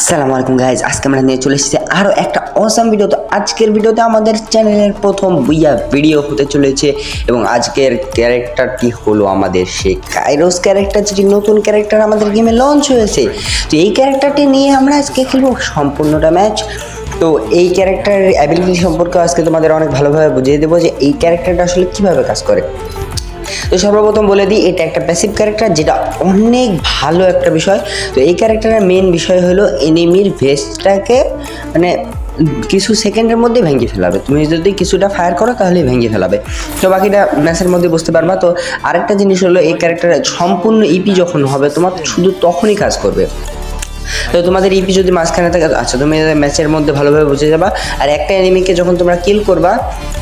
আসসালামু আলাইকুম গাইজ, আজকে আমরা নিয়ে চলে এসেছি আরও একটা অসাম ভিডিও। তো আজকের ভিডিওতে আমাদের চ্যানেলের প্রথম বুইয়া ভিডিও হতে চলেছে এবং আজকের ক্যারেক্টারটি হলো আমাদের সেই কাইরোস ক্যারেক্টার, যেটি নতুন ক্যারেক্টার আমাদের গেমে লঞ্চ হয়েছে। তো এই ক্যারেক্টারটি নিয়ে আমরা আজকে খেলবো সম্পূর্ণটা ম্যাচ। তো এই ক্যারেক্টার অ্যাবিলিটি সম্পর্কে আজকে তোমাদের অনেক ভালোভাবে বুঝিয়ে দেবো যে এই ক্যারেক্টারটা আসলে কীভাবে কাজ করে। তো সর্বপ্রথম বলে দিই, এটা একটা প্যাসিভ ক্যারেক্টার, যেটা অনেক ভালো একটা বিষয়। তো এই ক্যারেক্টারের মেন বিষয় হলো এনিমির ভেস্টটাকে মানে কিছু সেকেন্ডের মধ্যে ভেঙে ফেলাবে। তুমি যদি কিছুটা ফায়ার করো তাহলেই ভেঙে ফেলাবে। তো বাকিটা ম্যাচের মধ্যে বুঝতে পারবা। তো আরেকটা জিনিস হলো, এই ক্যারেক্টারের সম্পূর্ণ ইপি যখন হবে তোমার শুধু তখনই কাজ করবে। তো তোমাদের ইপি যদি মাঝখানে থাকে, আচ্ছা তুমি ম্যাচের মধ্যে ভালোভাবে বুঝে যাবা। আর একটা এনিমিকে যখন তোমরা কিল করবা,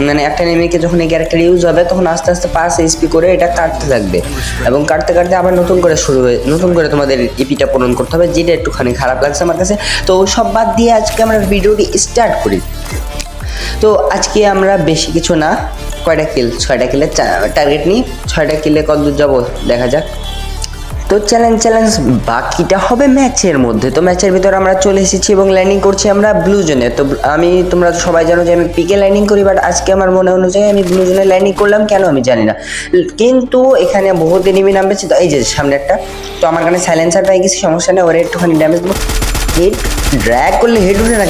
মানে একটা এনিমিকে যখন এই ক্যারেক্টার ইউজ হবে, তখন আস্তে আস্তে 5 এইচপি করে এটা কাটতে থাকবে এবং কাটতে কাটতে আবার নতুন করে তোমাদের ইপিটা পূরণ করতে হবে, যেটা একটুখানি খারাপ লাগছে আমার কাছে। তো সব বাদ দিয়ে আজকে আমরা ভিডিওটি স্টার্ট করি। তো আজকে আমরা বেশি কিছু না, ছয়টা কিলের টার্গেট নিই। 6টা কিলে কত দূর যাবো দেখা যাক। তো চ্যালেঞ্জ বাকিটা হবে ম্যাচের মধ্যে। তো ম্যাচের ভিতরে আমরা চলে এসেছি এবং ল্যান্ডিং করছি আমরা ব্লু জোনে। তো তোমরা সবাই জানো যে আমি পিকে ল্যান্ডিং করি, বাট আজকে আমার মনে অনুযায়ী আমি ব্লু জোনে ল্যান্ডিং করলাম, কেন আমি জানি না। কিন্তু এখানে বহুত এনিমি নামবেছে। তো এই যে সামনে একটা, তো আমার কাছে সাইলেন্সার পাই গেছি, সমস্যা নেই, ওরে একটুখানি ড্যামেজ দেবো। হেড ড্র্যাগ করলে হেড উঠে না।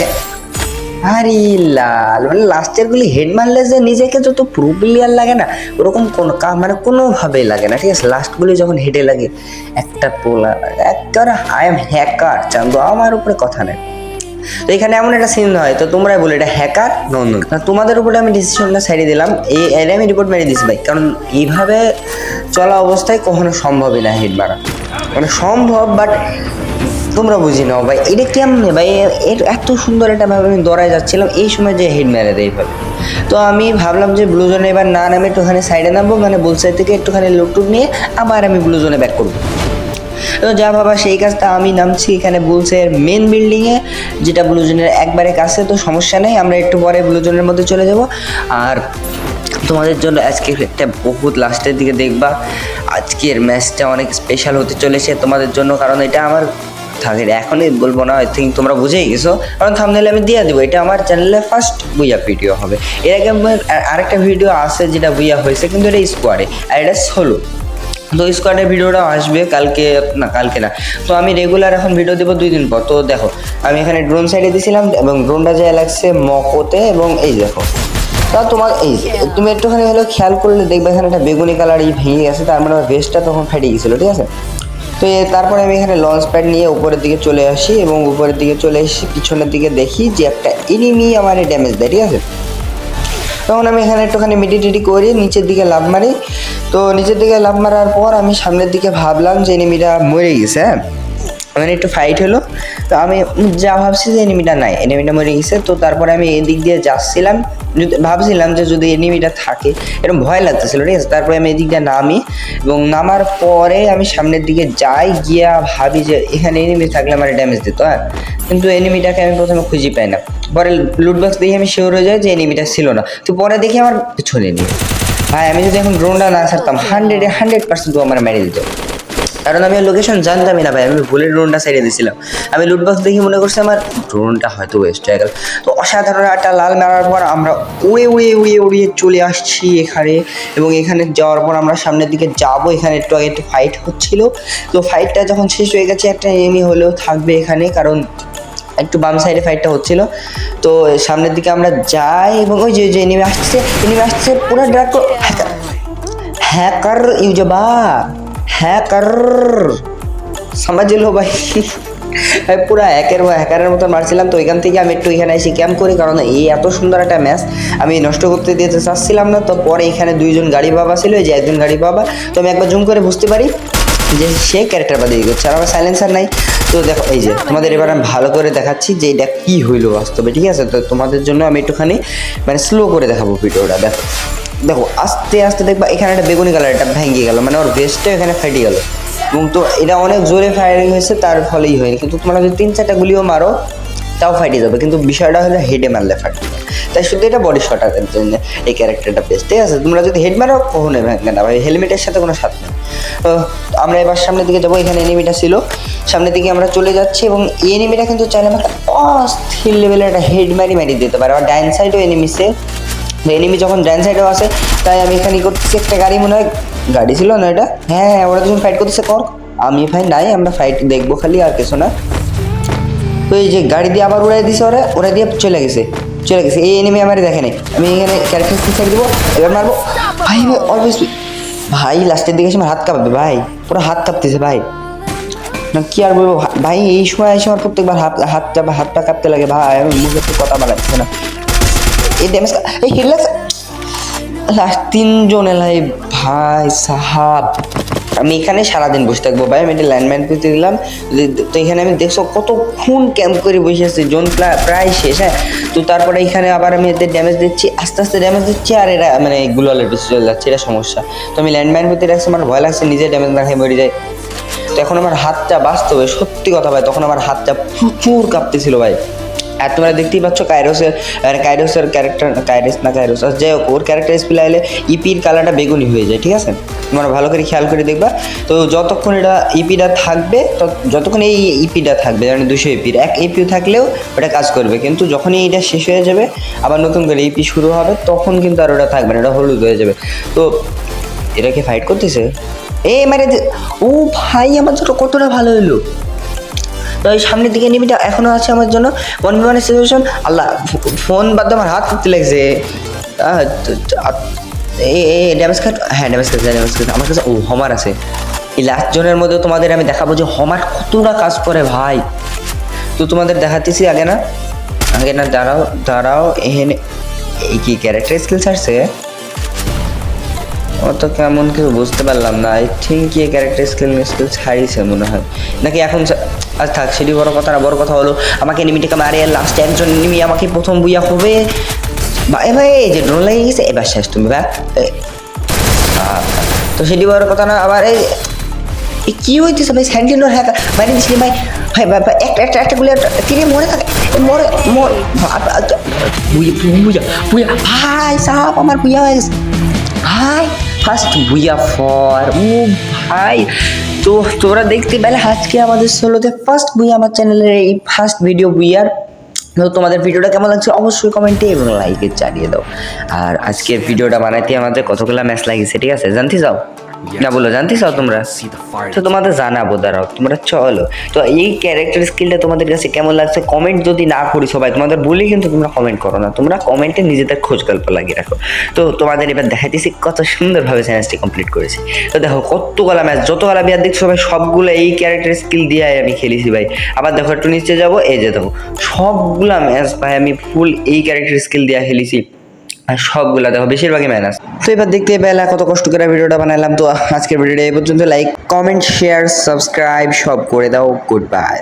আরে লাল, মানে লাস্টের গুলি হেড মারলে যে নিজেকে যত প্রো প্লেয়ার লাগে না, ওরকম মানে কোনোভাবেই লাগে না, ঠিক আছে। লাস্টগুলি যখন হেডে লাগে একটা পোলা একবার আই এম হ্যাকার চান্দু, আমার উপরে কথা নেই। তো এখানে এমন একটা সিন হয়, তো তোমরাই বলে এটা হ্যাকার নন্দন না, তোমাদের উপরে আমি ডিসিশনটা ছাড়িয়ে দিলাম। এর আমি রিপোর্ট মেরে দিচ্ছি ভাই, কারণ এইভাবে চলা অবস্থায় কখনো সম্ভবই না হেড মারা, মানে সম্ভব বাট তোমরা বুঝি নাও ভাই। এটা কেমনে ভাই, এর এত সুন্দর একটা ভাবে আমি দৌড়ায় যাচ্ছিলাম, এই সময় যে হেড মেরে দেয় ভাবে। তো আমি ভাবলাম যে ব্লু জোনে এবার না নামে একটুখানি সাইডে নামবো, মানে বুলসাইড থেকে একটুখানি লুটুট নিয়ে আবার আমি ব্লু জোনে ব্যাক করবো। তো যা ভাবা সেই কাজটা, আমি নামছি এখানে বুলসের মেন বিল্ডিংয়ে, যেটা ব্লু জোনের একবারে কাছে। তো সমস্যা নেই, আমরা একটু পরে ব্লু জোনের মধ্যে চলে যাব। আর তোমাদের জন্য আজকে একটা বহুত লাস্টের দিকে দেখবা, আজকের ম্যাচটা অনেক স্পেশাল হতে চলেছে তোমাদের জন্য, কারণ এটা আমার থাকে এখনই বলবো না, আই থিঙ্ক তোমরা বুঝেই গেছো, কারণ থাম্বনেইলে আমি দিয়ে দেবো। এটা আমার চ্যানেলে ফার্স্ট বুইয়া ভিডিও হবে। এর আগে আরেকটা ভিডিও আছে যেটা বুইয়া হয়েছে, কিন্তু এটা স্কোয়াডে আর এটা সোলো। তো স্কোয়াডের ভিডিওটা আসবে কালকে না। তো আমি রেগুলার এখন ভিডিও দেবো 2 দিন পর। তো দেখো আমি এখানে ড্রোন সাইডে দিয়েছিলাম এবং ড্রোনটা যায় লাগছে মকোতে, এবং এই দেখো তা তোমার এই তুমি একটুখানি হলো খেয়াল করলে দেখবে এখানে একটা বেগুনি কালার ভেঙে গেছে, তার মানে আমার ভেস্টটা তখন ফেটে গেছিলো, ঠিক আছে। তো তারপরে আমি এখানে লঞ্চ প্যাড নিয়ে উপরের দিকে চলে আসি এবং উপরের দিকে চলে এসে পিছনের দিকে দেখি যে একটা এনিমি আমার ড্যামেজ দেয়, ঠিক আছে। তখন আমি এখানে একটুখানি মিডিটিটি করে নিচের দিকে লাফ মারি। তো নিচের দিকে লাফ মারার পর আমি সামনের দিকে ভাবলাম যে এনিমিটা মরে গেছে, হ্যাঁ মানে একটু ফাইট হলো। তো আমি যা ভাবছি যে এনিমিটা মরে গেছে। তো তারপরে আমি এদিক দিয়ে যাচ্ছিলাম, ভাবছিলাম যে যদি এনিমিটা থাকে, এরকম ভয় লাগতেছিল, ঠিক আছে। তারপরে আমি এদিক দিয়ে নামি এবং নামার পরে আমি সামনের দিকে যাই, গিয়া ভাবি যে এখানে এনিমি থাকলে আমার ড্যামেজ দিত, হ্যাঁ। কিন্তু এনিমিটাকে আমি প্রথমে খুঁজে পাই না। পরে লুটবক্স দেখে আমি শিওর হয়ে যাই যে এনিমিটা ছিল না। তো পরে দেখি আমার পিছনে নেই ভাই। আমি যদি এখন ড্রোনটা না ছাড়তাম 100% তো আমার মেরে দিত, কারণ আমি লোকেশন জানতামই না ভাই। আমি ভুলে ড্রোনটা ছেড়ে দিয়েছিলাম। আমি লুটবক্স দেখি মনে করছি আমার ড্রোনটা হয়তো ওয়েস্ট হয়ে গেল। তো অসাধারণ একটা লাল মারার পর আমরা উড়িয়ে চলে আসছি এখানে, এবং এখানে যাওয়ার পর আমরা সামনের দিকে যাব। এখানে একটু আগে একটু ফাইট হচ্ছিল। তো ফাইটটা যখন শেষ হয়ে গেছে, একটা এনিমি হলেও থাকবে এখানে, কারণ একটু বাম সাইডে ফাইটটা হচ্ছিল। তো সামনের দিকে আমরা যাই এবং ওই যে এনিমি আসছে পুরো ড্রাগ হ্যাকার ইউজবা হ্যাকার समझ लो ভাই। পুরো হ্যাকারের মতো মারছিলাম। তো এখান থেকে আমি একটু এখানে এসে ক্যাম্প করি, কারণ এই এত সুন্দর একটা ম্যাচ আমি নষ্ট করতে দিতে চাচ্ছিলাম না। তো পরে এখানে 2জন গাড়ি বাবা ছিল, এই যে একজন গাড়ি বাবা। তো আমি একবার জুম করে বুঝতে পারি যে সে ক্যারেক্টার বাদে করছে, আর আমার সাইলেন্সার নাই। তো দেখো এই যে তোমাদের এবার আমি ভালো করে দেখাচ্ছি যে এটা কী হইলো বাস্তবে, ঠিক আছে। তো তোমাদের জন্য আমি একটুখানি মানে স্লো করে দেখাবো ভিডিওটা। দেখো আস্তে আস্তে দেখবা এখানে একটা বেগুনি কালার এটা ভেঙে গেল, মানে ওর ভেস্টটা এখানে ফেটে গেল। এবং তো এটা অনেক জোরে ফায়ারিং হয়েছে, তার ফলেই হয়নি। কিন্তু তোমরা যদি 3-4টা গুলিও মারো তাও ফাইটে যাবে, কিন্তু বিষয়টা হলো হেডে মারলে ফাটবে না। তাই শুধু এটা বডি শটারের জন্য এই ক্যারেক্টারটা বেস্ট, ঠিক আছে? তোমরা যদি হেড মারো কখনোই ভাঙবে না ভাই, হেলমেটের সাথে কোনো সাথ নেই। তো আমরা এবার সামনের দিকে যাবো, এখানে এনিমিটা ছিল, সামনের দিকে আমরা চলে যাচ্ছি এবং এই এনিমিটা কিন্তু চাইলে আমাকে অস্থির লেভেলের একটা হেড মারি দিতে পারে। আবার ডাইন সাইডও এনিমিসে, এনিমি যখন ডাইন সাইডেও আসে, তাই আমি এখানে করতেছি একটা গাড়ি, মনে হয় গাড়ি ছিল না এটা, হ্যাঁ ওরা দুজন ফাইট করতেছে, কর আমি ভাই নাই, আমরা ফাইট দেখবো খালি আর কিছু না। তো এই যে গাড়ি দিয়ে আবার উড়াই দিছে, ওরা দিয়ে চলে গেছে। এই এনিমি আমার দেখে নেই, আমি এখানে ক্যারেক্টার ছেড়ে দেবো, এবার মারবো ভাই। অলওয়েজ ভাই লাস্টের দিকে এসে আমার হাত কাঁপবে ভাই, পুরো হাত কাঁপতেছে ভাই, না কি আর বলবো ভাই। এই সময় এসে আমার প্রত্যেকবার হাতটা কাঁপতে লাগে ভাই, আমি মুখে তো কথা বলাচ্ছি না। এই ড্যামেজ এই হিট লাগছে, লাস্ট 3 জন এলাই ভাই সাহাব। আমি এখানে সারাদিন বসে থাকবো ভাই, আমি এটা ল্যান্ডমাইন পেতে দিলাম। তো এখানে আমি দেখছো কতক্ষণ ক্যাম্প করে বসে আছি, জোন প্রায় শেষ। হ্যাঁ, তো তারপরে এখানে আবার আমি এদের ড্যামেজ দিচ্ছি, আস্তে আস্তে ড্যামেজ দিচ্ছি, আর এরা মানে গুলালের পিছিয়ে চলে যাচ্ছে, এটা সমস্যা। তো আমি ল্যান্ডমাইন পেতে রাখছি, আমার ভয় লাগছে নিজে ড্যামেজ না খেয়ে মরে যায়। তো এখন আমার হাতটা বাস্তবে সত্যি কথা ভাই, তখন আমার হাতটা প্রচুর কাঁপতেছিল ভাই। আর তোমরা দেখতেই পাচ্ছ কাইরোসের ক্যারেক্টার, কাইরোস যাই হোক, ওর ক্যারেক্টার স্পিল আইলে ইপির কালারটা বেগুনি হয়ে যায়, ঠিক আছে? তোমরা ভালো করে খেয়াল করে দেখবা। তো যতক্ষণ এটা ইপিটা থাকবে, যতক্ষণ এই ইপিটা থাকবে, মানে 200 ইপির এক ইপিও থাকলেও ওটা কাজ করবে, কিন্তু যখনই এটা শেষ হয়ে যাবে আবার নতুন করে ইপি শুরু হবে, তখন কিন্তু আর ওটা থাকবে না, ওটা হলুদ হয়ে যাবে। তো এটা কি ফাইট করতেছে? মানে ও ভাই আমার জন্য কতটা ভালো হলো। তো এই সামনের দিকে এনিমিটা এখনও আছে আমার জন্য, 1v1 সিচুয়েশন। আল্লাহ, ফোন বাদ আমার হাত করতে লাগছে। ড্যামেজ খাট, হ্যাঁ ড্যামেজ খাচ্ছে। আমার কাছে হমার আছে। এই লাস্ট জনের মধ্যে তোমাদের আমি দেখাবো যে হমার কতটা কাজ করে ভাই। তো তোমাদের দেখাতেছি আগে না, দাঁড়াও এখানে এই কি ক্যারেক্টার স্কিল ছাড়ছে? অত কেমন কিছু বুঝতে পারলাম না। আই থিঙ্ক কি ক্যারেক্টার স্কিল ছাড়িয়েছে মনে হয়, নাকি এখন আজ থাক, সেটি বড় কথা না। বড় কথা হলো আমাকে এনিমিটাকে মারে, লাস্টে একজন এনিমি আমাকে প্রথম বুইয়া হবে ভাই, এই যে ড্রোন লেগে গেছে, এবার শেষ তুমি ভাই। তো সেটি বড় কথা না। আবার এই কি হইতেছে ভাই, স্যান্ডিনোর হ্যাঁ মারি দিচ্ছি ভাই। একটা গুলি তিনি মরে থাকে, বুইয়া ভাই সাহাব, আমার বুইয়া হয়ে গেছে ভাই, ফার্স্ট বুইয়া ফর ভাই। তো তোমরা দেখতে পেলে আজকে আমাদের সোলোতে ফার্স্ট বুইয়া, আমার চ্যানেলের এই ফার্স্ট ভিডিও বুইয়ার। তো তোমাদের ভিডিওটা কেমন লাগছে অবশ্যই কমেন্টে এবং লাইকে জানিয়ে দাও। আর আজকের ভিডিওটা বানাইতে আমাদের কতগুলো ম্যাচ লাগিয়েছে, ঠিক আছে? জানতে চাও না? বলো জানতে চাও তোমরা? তো তোমাদের জানাবো, দাঁড়াও তোমরা চলো। তো এই ক্যারেক্টার স্কিলটা তোমাদের কাছে কেমন লাগছে কমেন্ট যদি না করি সবাই, তোমাদের বলি কিন্তু তোমরা কমেন্ট করো না, তোমরা কমেন্টে নিজেদের খোঁজ গল্প লাগিয়ে রাখো। তো তোমাদের এবার দেখাইতেছি কত সুন্দরভাবে চ্যালেঞ্জটি কমপ্লিট করেছি। তো দেখো কতগুলা ম্যাচ, যতগুলা বিয়ার দেখছো ভাই, সবগুলো এই ক্যারেক্টার স্কিল দিয়ে আমি খেলেছি ভাই। আবার দেখো একটু নিচে যাবো, এই যে দেখো সবগুলা ম্যাচ ভাই আমি ফুল এই ক্যারেক্টার স্কিল দিয়ে খেলেছি, আর সবগুলা দেখো বেশিরভাগই মাইনাস। তো এবার দেখতে পেলা কত কষ্ট করে ভিডিওটা বানালাম। তো আজকের ভিডিওটা এই পর্যন্ত, লাইক কমেন্ট শেয়ার সাবস্ক্রাইব সব করে দাও। Good bye.